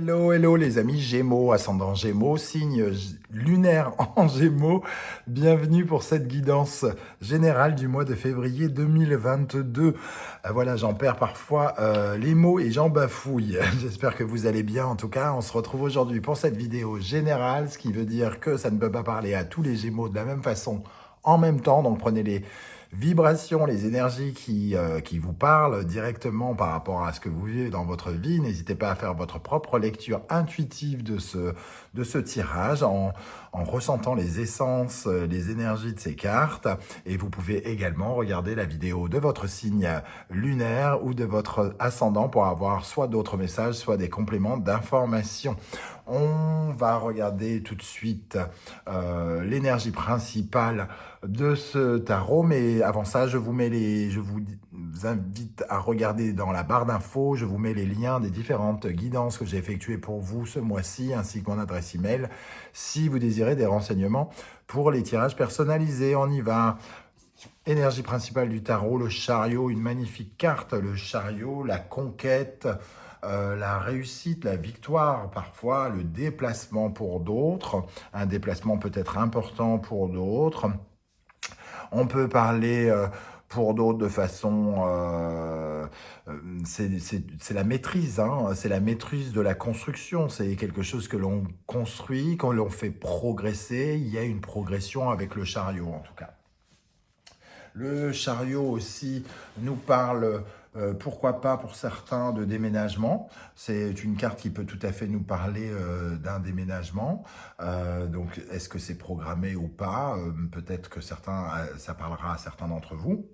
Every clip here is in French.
Hello, hello les amis Gémeaux, ascendant Gémeaux, signe lunaire en Gémeaux. Bienvenue pour cette guidance générale du mois de février 2022. Voilà, j'en perds parfois les mots et j'en bafouille. J'espère que vous allez bien. En tout cas, on se retrouve aujourd'hui pour cette vidéo générale, ce qui veut dire que ça ne peut pas parler à tous les Gémeaux de la même façon en même temps. Donc prenez les vibrations, les énergies qui vous parlent directement par rapport à ce que vous vivez dans votre vie. N'hésitez pas à faire votre propre lecture intuitive de ce tirage en ressentant les essences, les énergies de ces cartes. Et vous pouvez également regarder la vidéo de votre signe lunaire ou de votre ascendant pour avoir soit d'autres messages, soit des compléments d'information. On va regarder tout de suite l'énergie principale de ce tarot, mais avant ça, je vous invite à regarder dans la barre d'infos, je vous mets les liens des différentes guidances que j'ai effectuées pour vous ce mois-ci, ainsi que mon adresse email, si vous désirez des renseignements pour les tirages personnalisés. On y va. Énergie principale du tarot, le chariot, une magnifique carte, le chariot, la conquête, la réussite, la victoire, parfois le déplacement pour d'autres, un déplacement peut-être important pour d'autres. On peut parler pour d'autres de façon... c'est la maîtrise, hein, c'est la maîtrise de la construction. C'est quelque chose que l'on construit, quand l'on fait progresser. Il y a une progression avec le chariot, en tout cas. Le chariot aussi nous parle, pourquoi pas pour certains, de déménagement. C'est une carte qui peut tout à fait nous parler d'un déménagement. Donc, est-ce que c'est programmé ou pas? Peut-être que ça parlera à certains d'entre vous.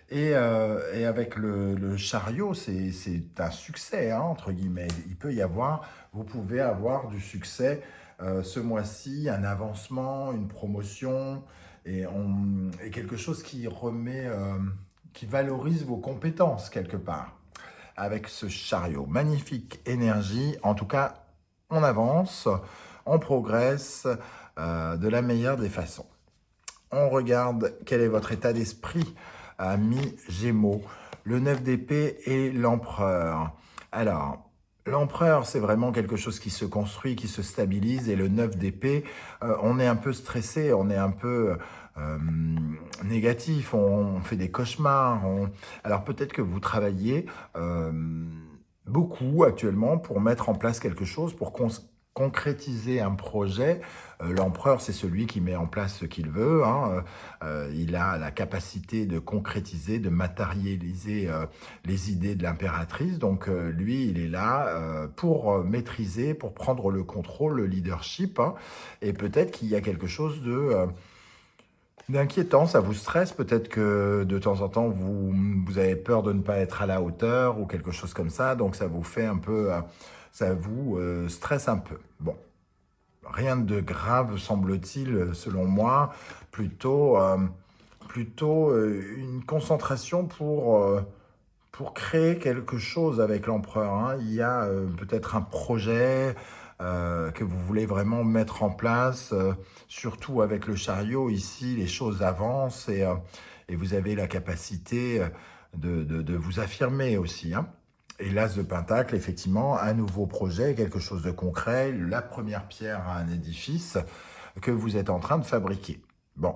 Et avec le chariot, c'est un succès, hein, entre guillemets. Vous pouvez avoir du succès ce mois-ci, un avancement, une promotion, et quelque chose qui valorise vos compétences quelque part. Avec ce chariot, magnifique énergie. En tout cas, on avance, on progresse de la meilleure des façons. On regarde quel est votre état d'esprit, amis Gémeaux. Le 9 d'épée et l'empereur. Alors, l'empereur, c'est vraiment quelque chose qui se construit, qui se stabilise. Et le 9 d'épée, on est un peu stressé, on est un peu négatif, on fait des cauchemars. Alors peut-être que vous travaillez beaucoup actuellement pour mettre en place quelque chose, pour concrétiser un projet. L'empereur, c'est celui qui met en place ce qu'il veut, hein. Il a la capacité de concrétiser, de matérialiser les idées de l'impératrice. Donc lui, il est là pour maîtriser, pour prendre le contrôle, le leadership, hein. Et peut-être qu'il y a quelque chose d'inquiétant, ça vous stresse, peut-être que de temps en temps, vous avez peur de ne pas être à la hauteur ou quelque chose comme ça, donc ça vous fait un peu, ça vous stresse un peu. Bon, rien de grave semble-t-il, selon moi, plutôt une concentration pour créer quelque chose avec l'empereur, hein. Il y a peut-être un projet que vous voulez vraiment mettre en place, surtout avec le chariot. Ici, les choses avancent et vous avez la capacité de vous affirmer aussi, hein. Et l'As de Pentacle, effectivement, un nouveau projet, quelque chose de concret, la première pierre à un édifice que vous êtes en train de fabriquer. Bon.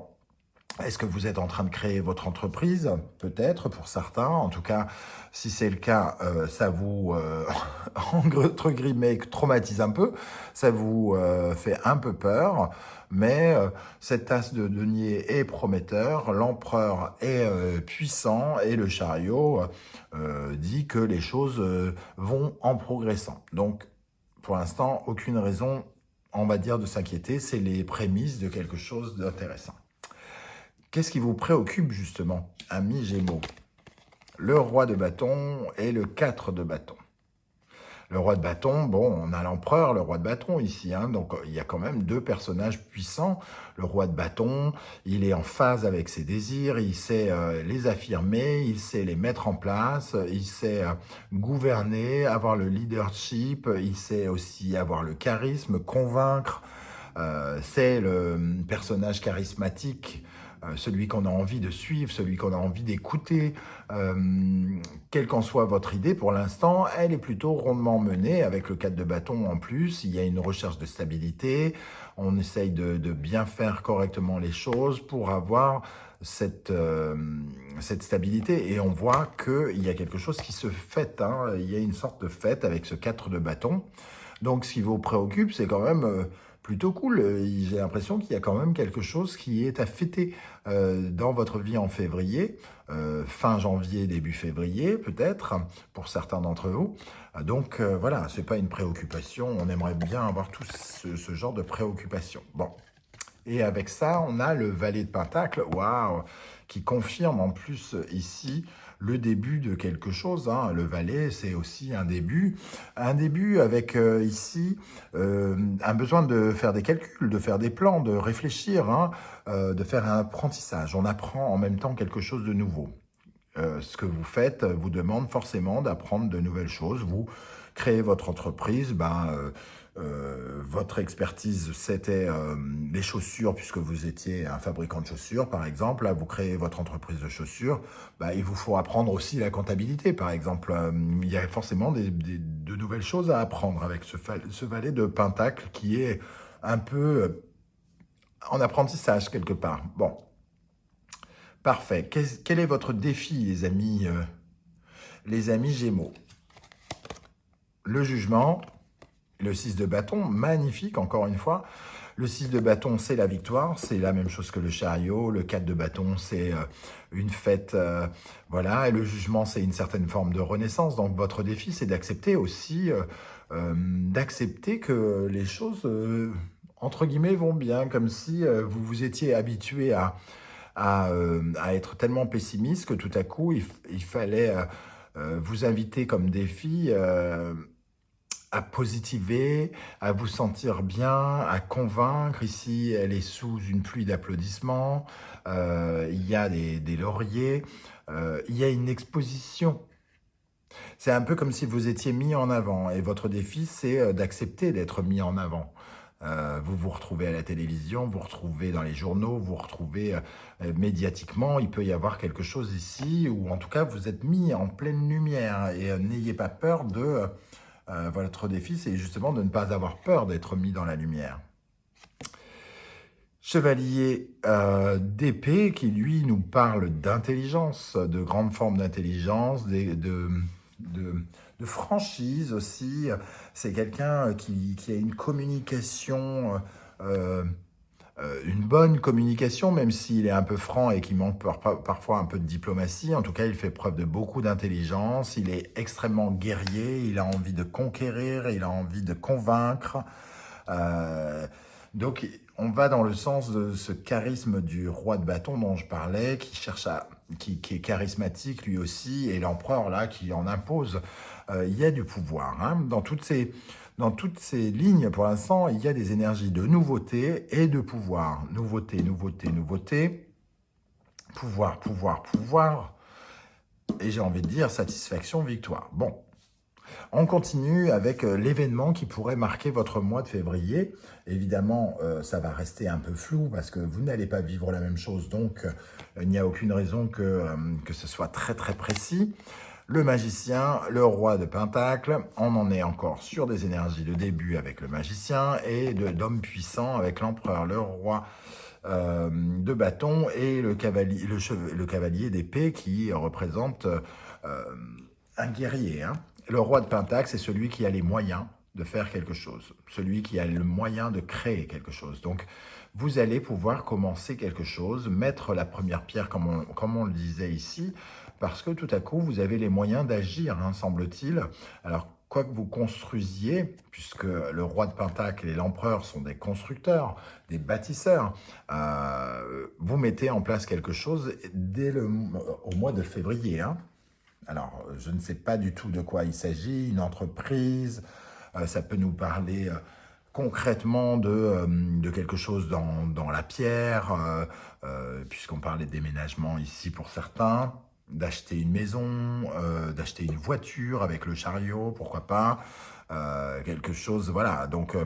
Est-ce que vous êtes en train de créer votre entreprise? Peut-être pour certains. En tout cas, si c'est le cas, ça vous, entre guillemets, traumatise un peu. Ça vous fait un peu peur. Mais cet as de denier est prometteur. L'empereur est puissant et le chariot dit que les choses vont en progressant. Donc, pour l'instant, aucune raison, on va dire, de s'inquiéter. C'est les prémices de quelque chose d'intéressant. Qu'est-ce qui vous préoccupe justement, amis Gémeaux? Le roi de bâton et le 4 de bâton. Le roi de bâton, bon, on a l'empereur, le roi de bâton ici, hein, donc il y a quand même deux personnages puissants. Le roi de bâton, il est en phase avec ses désirs, il sait les affirmer, il sait les mettre en place, il sait gouverner, avoir le leadership, il sait aussi avoir le charisme, convaincre. C'est le personnage charismatique celui qu'on a envie de suivre, celui qu'on a envie d'écouter. Quelle qu'en soit votre idée, pour l'instant, elle est plutôt rondement menée avec le 4 de bâton en plus. Il y a une recherche de stabilité. On essaye de bien faire correctement les choses pour avoir cette stabilité. Et on voit qu'il y a quelque chose qui se fête, hein. Il y a une sorte de fête avec ce 4 de bâton. Donc, ce qui vous préoccupe, c'est quand même plutôt cool. J'ai l'impression qu'il y a quand même quelque chose qui est à fêter dans votre vie en février, fin janvier, début février, peut-être, pour certains d'entre vous. Donc, voilà, c'est pas une préoccupation. On aimerait bien avoir tout ce genre de préoccupation. Bon. Et avec ça, on a le valet de Pentacle, waouh, qui confirme en plus ici le début de quelque chose, hein. Le valet, c'est aussi un début avec ici un besoin de faire des calculs, de faire des plans, de réfléchir, hein, de faire un apprentissage. On apprend en même temps quelque chose de nouveau. Ce que vous faites vous demande forcément d'apprendre de nouvelles choses. Vous créez votre entreprise, votre expertise, c'était les chaussures, puisque vous étiez un fabricant de chaussures, par exemple. Là, vous créez votre entreprise de chaussures. Il vous faut apprendre aussi la comptabilité, par exemple. Il y a forcément de nouvelles choses à apprendre avec ce valet de Pentacle qui est un peu en apprentissage quelque part. Bon, parfait. Quel est votre défi, les amis Gémeaux? Le jugement. Le 6 de bâton, magnifique, encore une fois. Le 6 de bâton, c'est la victoire, c'est la même chose que le chariot. Le 4 de bâton, c'est une fête, voilà. Et le jugement, c'est une certaine forme de renaissance. Donc, votre défi, c'est d'accepter aussi, d'accepter que les choses, entre guillemets, vont bien, comme si vous vous étiez habitué à être tellement pessimiste que tout à coup, il fallait vous inviter comme défi à positiver, à vous sentir bien, à convaincre. Ici, elle est sous une pluie d'applaudissements. Il y a des lauriers. Il y a une exposition. C'est un peu comme si vous étiez mis en avant. Et votre défi, c'est d'accepter d'être mis en avant. Vous vous retrouvez à la télévision, vous vous retrouvez dans les journaux, vous vous retrouvez médiatiquement. Il peut y avoir quelque chose ici, ou en tout cas, vous êtes mis en pleine lumière. Et n'ayez pas peur de... votre défi, c'est justement de ne pas avoir peur d'être mis dans la lumière. Chevalier d'épée qui, lui, nous parle d'intelligence, de grandes formes d'intelligence, de franchise aussi. C'est quelqu'un qui a une communication, une bonne communication, même s'il est un peu franc et qu'il manque parfois un peu de diplomatie. En tout cas, il fait preuve de beaucoup d'intelligence. Il est extrêmement guerrier. Il a envie de conquérir. Il a envie de convaincre. Donc, on va dans le sens de ce charisme du roi de bâton dont je parlais, qui est charismatique lui aussi, et l'empereur là qui en impose. Il y a du pouvoir, hein. Dans toutes ces lignes, pour l'instant, il y a des énergies de nouveauté et de pouvoir. Nouveauté, nouveauté, nouveauté. Pouvoir, pouvoir, pouvoir. Et j'ai envie de dire satisfaction, victoire. Bon. On continue avec l'événement qui pourrait marquer votre mois de février. Évidemment, ça va rester un peu flou parce que vous n'allez pas vivre la même chose. Donc, il n'y a aucune raison que ce soit très, très précis. Le magicien, le roi de Pentacle, on en est encore sur des énergies de début avec le magicien et d'homme puissant avec l'empereur, le roi de bâton et le cavalier d'épée qui représente un guerrier, hein. Le roi de Pentacle, c'est celui qui a les moyens de faire quelque chose, celui qui a le moyen de créer quelque chose. Donc, vous allez pouvoir commencer quelque chose, mettre la première pierre, comme on le disait ici, parce que tout à coup, vous avez les moyens d'agir, hein, semble-t-il. Alors, quoi que vous construisiez, puisque le roi de Pentacle et l'empereur sont des constructeurs, des bâtisseurs, vous mettez en place quelque chose au mois de février, hein. Alors, je ne sais pas du tout de quoi il s'agit, une entreprise, ça peut nous parler concrètement de quelque chose dans la pierre, puisqu'on parlait de déménagement ici pour certains, d'acheter une maison, d'acheter une voiture avec le chariot, pourquoi pas, quelque chose, voilà. Donc,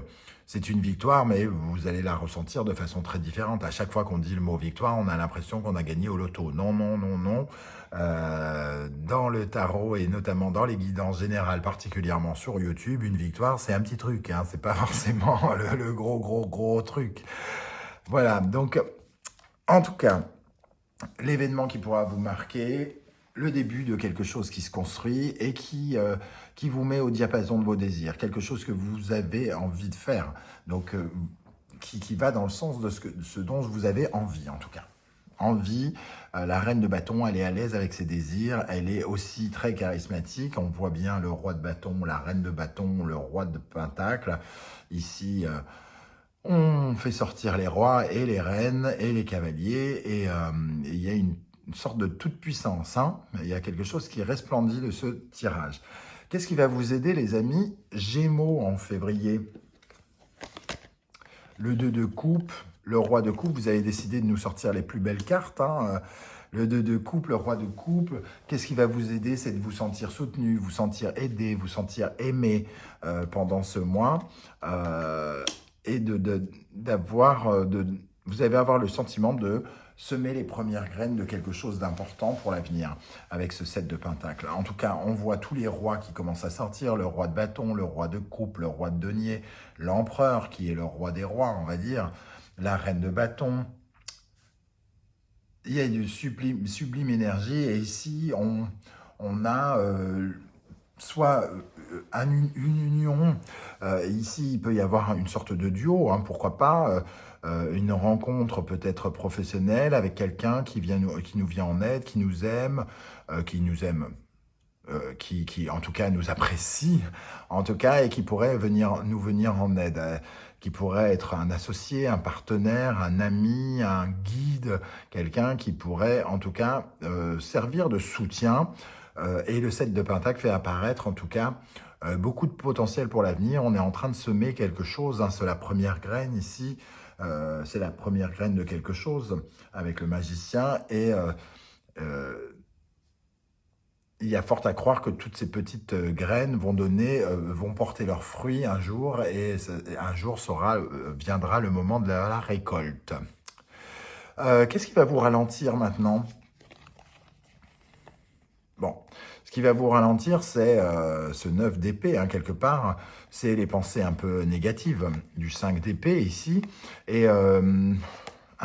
c'est une victoire, mais vous allez la ressentir de façon très différente. À chaque fois qu'on dit le mot victoire, on a l'impression qu'on a gagné au loto. Non, non, non, non. Dans le tarot et notamment dans les guidances générales, particulièrement sur YouTube, une victoire, c'est un petit truc. Hein, c'est pas forcément le gros, gros, gros truc. Voilà, donc en tout cas, l'événement qui pourra vous marquer, le début de quelque chose qui se construit et qui vous met au diapason de vos désirs, quelque chose que vous avez envie de faire, donc qui va dans le sens de ce dont vous avez envie en tout cas. Envie, la reine de bâton, elle est à l'aise avec ses désirs, elle est aussi très charismatique, on voit bien le roi de bâton, la reine de bâton, le roi de pentacle, ici... on fait sortir les rois et les reines et les cavaliers et il y a une sorte de toute-puissance. Hein, il y a quelque chose qui resplendit de ce tirage. Qu'est-ce qui va vous aider, les amis? Gémeaux en février. Le 2 de coupe, le roi de coupe. Vous avez décidé de nous sortir les plus belles cartes. Hein, le 2 de coupe, le roi de coupe. Qu'est-ce qui va vous aider? C'est de vous sentir soutenu, vous sentir aidé, vous sentir aimé pendant ce mois. Et vous allez avoir le sentiment de semer les premières graines de quelque chose d'important pour l'avenir avec ce 7 de pentacle. En tout cas, on voit tous les rois qui commencent à sortir, le roi de bâton, le roi de coupe, le roi de denier, l'empereur qui est le roi des rois, on va dire, la reine de bâton. Il y a du sublime énergie et ici, on a... soit une union, ici il peut y avoir une sorte de duo, hein, pourquoi pas, une rencontre peut-être professionnelle avec quelqu'un qui nous vient en aide, qui nous aime, qui en tout cas nous apprécie, en tout cas, et qui pourrait nous venir en aide, qui pourrait être un associé, un partenaire, un ami, un guide, quelqu'un qui pourrait en tout cas servir de soutien. Et le 7 de Pentacle fait apparaître en tout cas beaucoup de potentiel pour l'avenir. On est en train de semer quelque chose, hein, c'est la première graine ici, c'est la première graine de quelque chose avec le magicien et il y a fort à croire que toutes ces petites graines vont porter leurs fruits un jour et un jour viendra le moment de la récolte. Qu'est-ce qui va vous ralentir maintenant? Bon, ce qui va vous ralentir, c'est ce 9 d'épée, hein, quelque part. C'est les pensées un peu négatives du 5 d'épée ici. Et un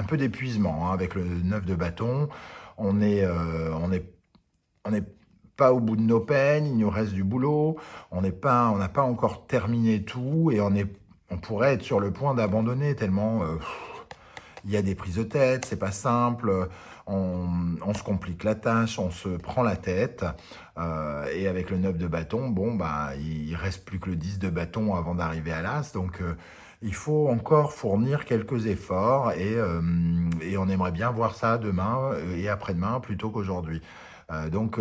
peu d'épuisement, hein, avec le 9 de bâton. On est pas au bout de nos peines, il nous reste du boulot. On n'a pas encore terminé tout et on pourrait être sur le point d'abandonner tellement... il y a des prises de tête, c'est pas simple, on se complique la tâche, on se prend la tête. Et avec le 9 de bâton, bon, bah, il reste plus que le 10 de bâton avant d'arriver à l'as. Donc, il faut encore fournir quelques efforts et on aimerait bien voir ça demain et après-demain plutôt qu'aujourd'hui. Donc,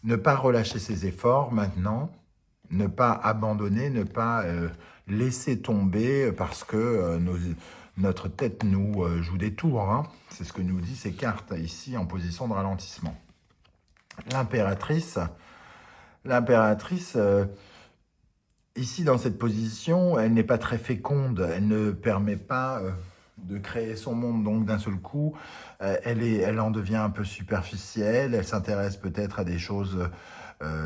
ne pas relâcher ses efforts maintenant, ne pas abandonner, ne pas laisser tomber parce que notre tête nous joue des tours. Hein. C'est ce que nous disent ces cartes ici en position de ralentissement. L'impératrice, ici dans cette position, elle n'est pas très féconde. Elle ne permet pas de créer son monde. Donc d'un seul coup, elle en devient un peu superficielle. Elle s'intéresse peut-être à des choses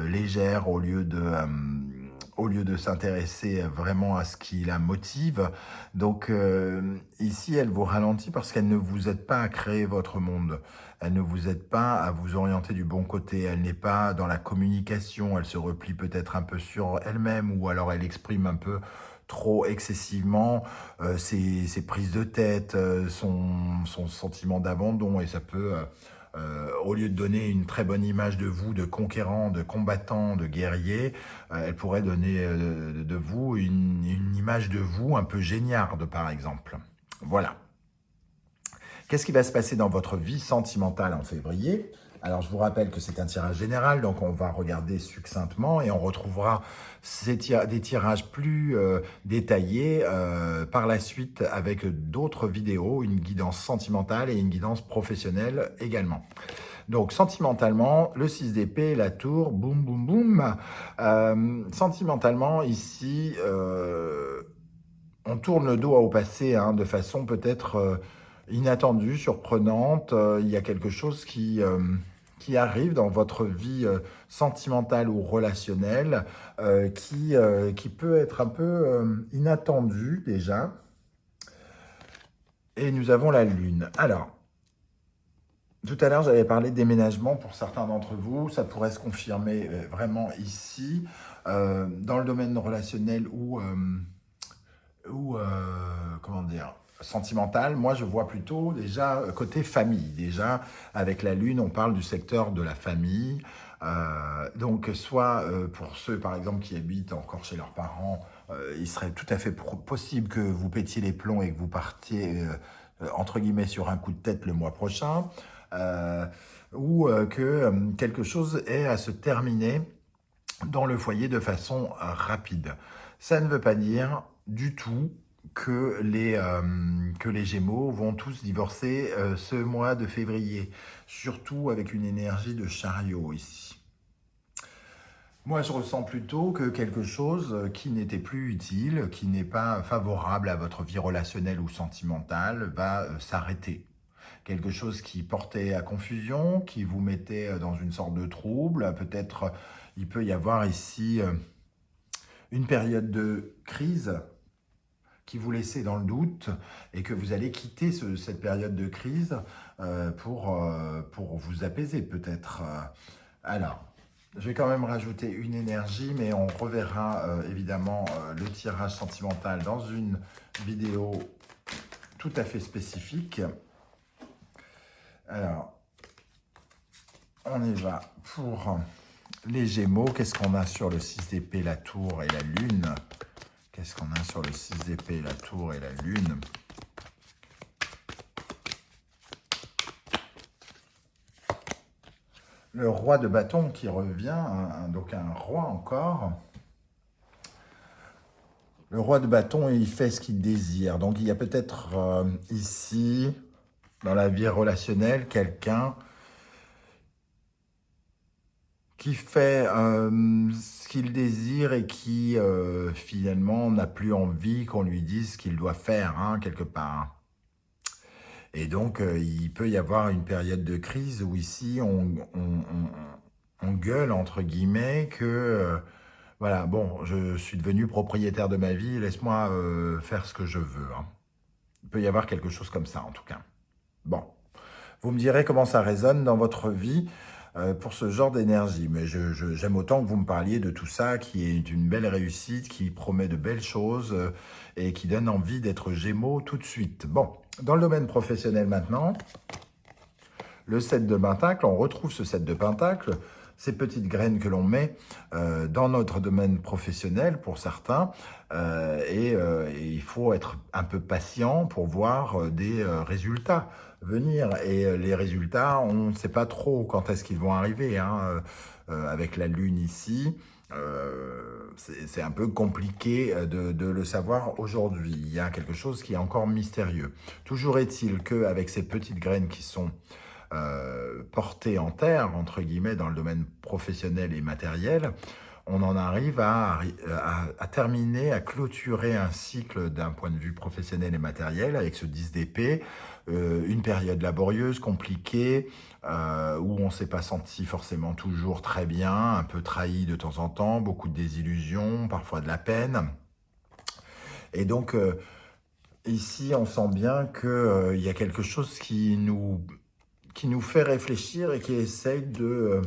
légères au lieu de s'intéresser vraiment à ce qui la motive. Donc ici, elle vous ralentit parce qu'elle ne vous aide pas à créer votre monde. Elle ne vous aide pas à vous orienter du bon côté. Elle n'est pas dans la communication. Elle se replie peut-être un peu sur elle-même ou alors elle exprime un peu trop excessivement ses prises de tête, son sentiment d'abandon et ça peut... au lieu de donner une très bonne image de vous, de conquérant, de combattant, de guerrier, elle pourrait donner de vous une image de vous un peu géniarde, par exemple. Voilà. Qu'est-ce qui va se passer dans votre vie sentimentale en février? Alors, je vous rappelle que c'est un tirage général, donc on va regarder succinctement et on retrouvera des tirages plus détaillés par la suite avec d'autres vidéos, une guidance sentimentale et une guidance professionnelle également. Donc, sentimentalement, le 6 d'épée, la tour, boum, boum, boum. Sentimentalement, ici... on tourne le dos au passé hein, de façon peut-être inattendue, surprenante. Il y a quelque chose qui arrive dans votre vie sentimentale ou relationnelle qui peut être un peu inattendu déjà. Et nous avons la Lune. Alors, tout à l'heure, j'avais parlé de déménagement pour certains d'entre vous. Ça pourrait se confirmer vraiment ici, dans le domaine relationnel ou comment dire, sentimental. Moi, je vois plutôt déjà côté famille. Déjà, avec la Lune, on parle du secteur de la famille. Donc, soit pour ceux, par exemple, qui habitent encore chez leurs parents, il serait tout à fait possible que vous pétiez les plombs et que vous partiez, entre guillemets, sur un coup de tête le mois prochain. Euh, ou que quelque chose ait à se terminer dans le foyer de façon rapide. Ça ne veut pas dire du tout que les Gémeaux vont tous divorcer ce mois de février, surtout avec une énergie de chariot ici. Moi, je ressens plutôt que quelque chose qui n'était plus utile, qui n'est pas favorable à votre vie relationnelle ou sentimentale, va s'arrêter. Quelque chose qui portait à confusion, qui vous mettait dans une sorte de trouble. Peut-être il peut y avoir ici une période de crise qui vous laissait dans le doute et que vous allez quitter cette période de crise pour vous apaiser peut-être. Alors, je vais quand même rajouter une énergie, mais on reverra évidemment le tirage sentimental dans une vidéo tout à fait spécifique. Alors, on y va pour les Gémeaux. Qu'est-ce qu'on a sur le 6 d'épée, la tour et la lune? Qu'est-ce qu'on a sur le 6 d'épée, la tour et la lune? Le roi de bâton qui revient, donc un roi encore. Le roi de bâton, il fait ce qu'il désire. Donc il y a peut-être ici, dans la vie relationnelle, quelqu'un qui fait ce qu'il désire et qui finalement n'a plus envie qu'on lui dise ce qu'il doit faire, hein, quelque part. Et donc, il peut y avoir une période de crise où ici, on gueule, entre guillemets, que, voilà, bon, je suis devenu propriétaire de ma vie, laisse-moi faire ce que je veux. Hein. Il peut y avoir quelque chose comme ça, en tout cas. Bon, vous me direz comment ça résonne dans votre vie pour ce genre d'énergie. Mais j'aime autant que vous me parliez de tout ça, qui est une belle réussite, qui promet de belles choses et qui donne envie d'être Gémeaux tout de suite. Bon, dans le domaine professionnel maintenant, le 7 de Pentacle, on retrouve ce 7 de Pentacle, ces petites graines que l'on met dans notre domaine professionnel pour certains. Et il faut être un peu patient pour voir des résultats venir. Et les résultats, on ne sait pas trop quand est-ce qu'ils vont arriver. Hein, avec la Lune ici, c'est un peu compliqué de le savoir aujourd'hui. Il y a quelque chose qui est encore mystérieux. Toujours est-il qu'avec ces petites graines qui sont portée en terre, entre guillemets, dans le domaine professionnel et matériel, on en arrive à terminer, à clôturer un cycle d'un point de vue professionnel et matériel avec ce 10 d'épée, une période laborieuse, compliquée, où on ne s'est pas senti forcément toujours très bien, un peu trahi de temps en temps, beaucoup de désillusions, parfois de la peine. Et donc, ici, on sent bien qu'il y a quelque chose qui nous fait réfléchir et qui essaye de...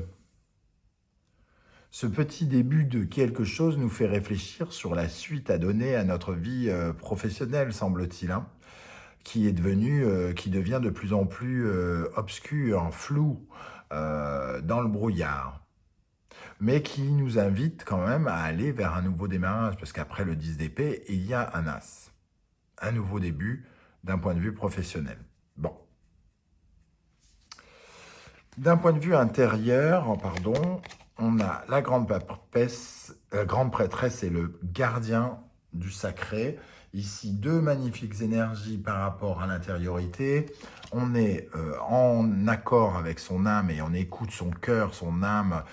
ce petit début de quelque chose nous fait réfléchir sur la suite à donner à notre vie professionnelle, semble-t-il, hein, qui devient de plus en plus obscur, flou, dans le brouillard, mais qui nous invite quand même à aller vers un nouveau démarrage, parce qu'après le 10 d'épée, il y a un as, un nouveau début d'un point de vue professionnel. Bon. D'un point de vue intérieur, pardon, on a la grande prêtresse et le gardien du sacré. Ici, deux magnifiques énergies par rapport à l'intériorité. On est en accord avec son âme et on écoute son cœur, son âme,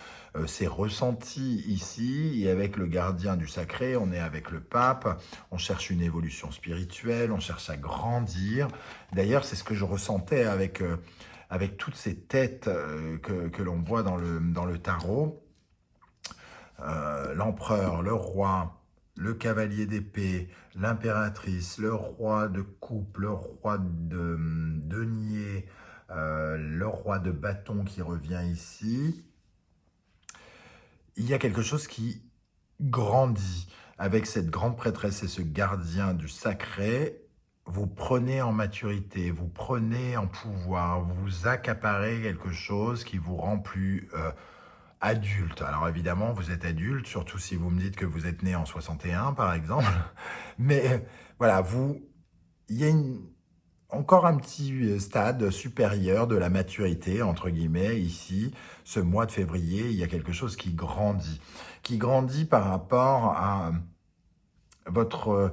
c'est ressenti ici, et avec le gardien du sacré, on est avec le pape, on cherche une évolution spirituelle, on cherche à grandir. D'ailleurs, c'est ce que je ressentais avec toutes ces têtes que l'on voit dans le tarot. L'empereur, le roi, le cavalier d'épée, l'impératrice, le roi de coupe, le roi de denier, le roi de bâton qui revient ici. Il y a quelque chose qui grandit avec cette grande prêtresse et ce gardien du sacré. Vous prenez en maturité, vous prenez en pouvoir, vous accaparez quelque chose qui vous rend plus adulte. Alors évidemment, vous êtes adulte, surtout si vous me dites que vous êtes né en 61, par exemple. Mais voilà, il y a encore un petit stade supérieur de la maturité, entre guillemets, ici, ce mois de février, il y a quelque chose qui grandit par rapport à votre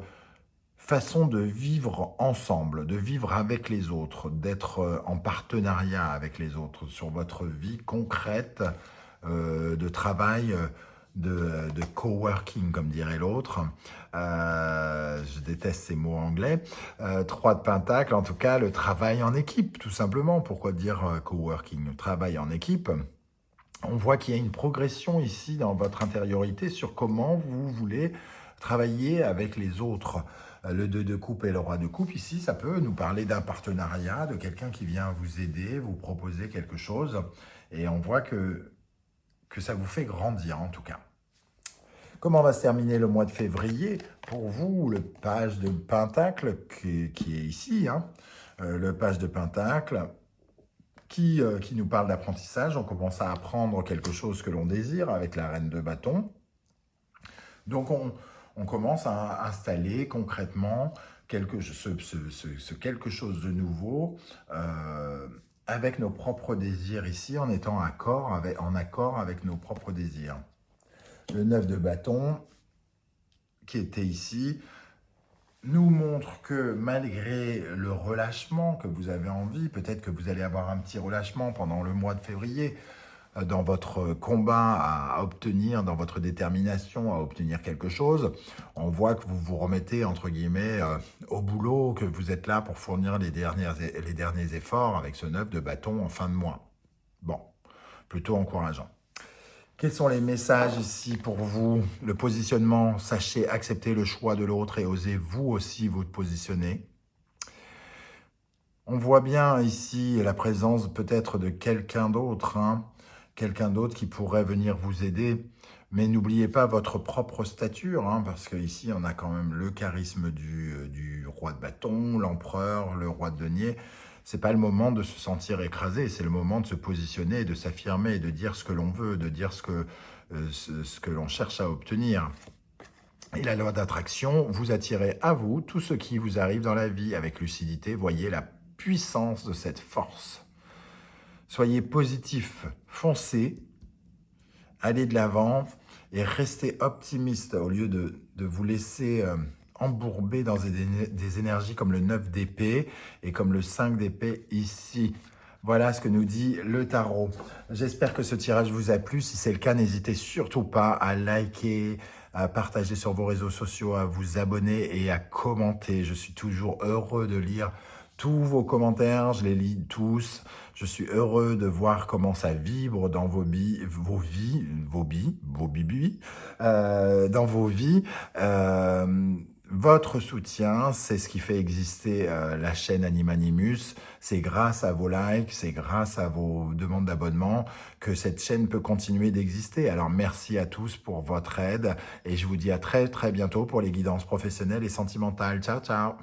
façon de vivre ensemble, de vivre avec les autres, d'être en partenariat avec les autres, sur votre vie concrète de travail, de coworking, comme dirait l'autre. Je déteste ces mots anglais. 3 de Pentacle, en tout cas, le travail en équipe, tout simplement. Pourquoi dire coworking? Le travail en équipe. On voit qu'il y a une progression ici dans votre intériorité sur comment vous voulez travailler avec les autres. Le 2 de coupe et le roi de coupe, ici, ça peut nous parler d'un partenariat, de quelqu'un qui vient vous aider, vous proposer quelque chose. Et on voit que ça vous fait grandir, en tout cas. Comment va se terminer le mois de février? Pour vous, le page de Pentacle, qui est ici, hein, le page de Pentacle, qui nous parle d'apprentissage. On commence à apprendre quelque chose que l'on désire avec la reine de bâton. Donc, on commence à installer concrètement quelque chose de nouveau avec nos propres désirs ici, en étant en accord avec nos propres désirs. Le 9 de bâton, qui était ici, nous montre que malgré le relâchement que vous avez envie, peut-être que vous allez avoir un petit relâchement pendant le mois de février, dans votre combat à obtenir, dans votre détermination à obtenir quelque chose, on voit que vous vous remettez, entre guillemets, au boulot, que vous êtes là pour fournir les derniers efforts avec ce 9 de bâton en fin de mois. Bon, plutôt encourageant. Quels sont les messages ici pour vous? Le positionnement, sachez accepter le choix de l'autre et osez vous aussi vous positionner. On voit bien ici la présence peut-être de quelqu'un d'autre, hein, quelqu'un d'autre qui pourrait venir vous aider. Mais n'oubliez pas votre propre stature, hein, parce qu'ici on a quand même le charisme du roi de bâton, l'empereur, le roi de denier. C'est pas le moment de se sentir écrasé, c'est le moment de se positionner, de s'affirmer, de dire ce que l'on veut, de dire ce que l'on cherche à obtenir. Et la loi d'attraction, vous attirez à vous tout ce qui vous arrive dans la vie avec lucidité. Voyez la puissance de cette force. Soyez positif, foncez, allez de l'avant et restez optimiste au lieu de vous laisser embourber dans des énergies comme le 9 d'épée et comme le 5 d'épée ici. Voilà ce que nous dit le tarot. J'espère que ce tirage vous a plu. Si c'est le cas, n'hésitez surtout pas à liker, à partager sur vos réseaux sociaux, à vous abonner et à commenter. Je suis toujours heureux de lire tous vos commentaires, je les lis tous. Je suis heureux de voir comment ça vibre dans vos vies, dans vos vies. Votre soutien, c'est ce qui fait exister la chaîne Animanimus. C'est grâce à vos likes, c'est grâce à vos demandes d'abonnement que cette chaîne peut continuer d'exister. Alors merci à tous pour votre aide et je vous dis à très très bientôt pour les guidances professionnelles et sentimentales. Ciao, ciao!